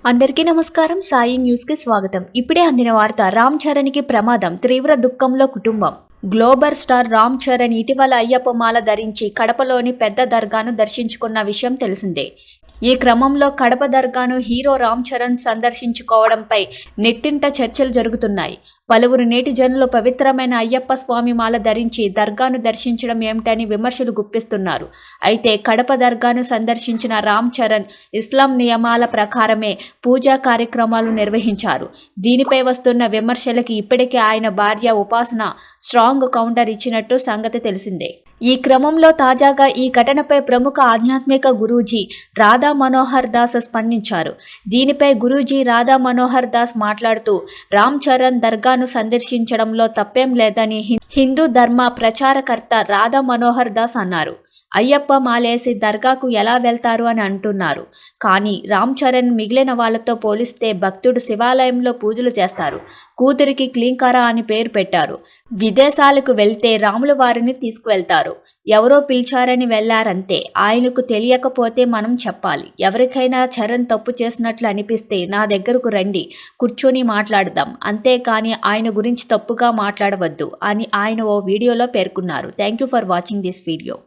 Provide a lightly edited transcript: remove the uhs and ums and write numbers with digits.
అందరికీ నమస్కారం. సాయి న్యూస్ కి స్వాగతం. ఇప్పుడే అందిన వార్త. రామ్ చరణ్ కి ప్రమాదం, తీవ్ర దుఃఖంలో కుటుంబం. గ్లోబల్ స్టార్ రామ్ చరణ్ ఇటీవల అయ్యప్ప మాల ధరించి కడపలోని పెద్ద దర్గాను దర్శించుకున్న విషయం తెలిసిందే. ఈ క్రమంలో కడప దర్గాను హీరో రామ్ చరణ్ సందర్శించుకోవడంపై నెట్టింట చర్చలు జరుగుతున్నాయి. పలువురు నేటిజనులు పవిత్రమైన అయ్యప్ప స్వామి మాల ధరించి దర్గాను దర్శించడం ఏమిటని విమర్శలు గుప్పిస్తున్నారు. అయితే కడప దర్గాను సందర్శించిన రామ్ చరణ్ ఇస్లాం నియమాల ప్రకారమే పూజా కార్యక్రమాలు నిర్వహించారు. దీనిపై వస్తున్న విమర్శలకి ఇప్పటికే ఆయన భార్య ఉపాసన స్ట్రాంగ్ కౌంటర్ ఇచ్చినట్టు సంగతి తెలిసిందే. ఈ క్రమంలో తాజాగా ఈ ఘటనపై ప్రముఖ ఆధ్యాత్మిక గురూజీ రాధా మనోహర్ దాస్ స్పందించారు. దీనిపై గురూజీ రాధా మనోహర్ దాస్ మాట్లాడుతూ, రామ్ చరణ్ దర్గాను సందర్శించడంలో తప్పేం లేదని హిందూ ధర్మ ప్రచారకర్త రాధా మనోహర్ దాస్ అన్నారు. అయ్యప్ప మాలేసి దర్గాకు ఎలా వెళ్తారు అని అంటున్నారు. కానీ రామ్ చరణ్ మిగిలిన వాళ్లతో పోలిస్తే భక్తుడు శివాలయంలో పూజలు చేస్తారు. కూతురికి క్లీంకారా అని పేరు పెట్టారు. విదేశాలకు వెళ్తే రాముల వారిని తీసుకువెళ్తారు. ఎవరో పిలిచారని వెళ్లారంతే. ఆయనకు తెలియకపోతే మనం చెప్పాలి. ఎవరికైనా చరణ్ తప్పు చేసినట్లు అనిపిస్తే నా దగ్గరకు రండి, కూర్చొని మాట్లాడదాం. అంతేకాని ఆయన గురించి తప్పుగా మాట్లాడవద్దు అని ఆయన ఓ వీడియోలో పేర్కొన్నారు. Thank you for watching this video.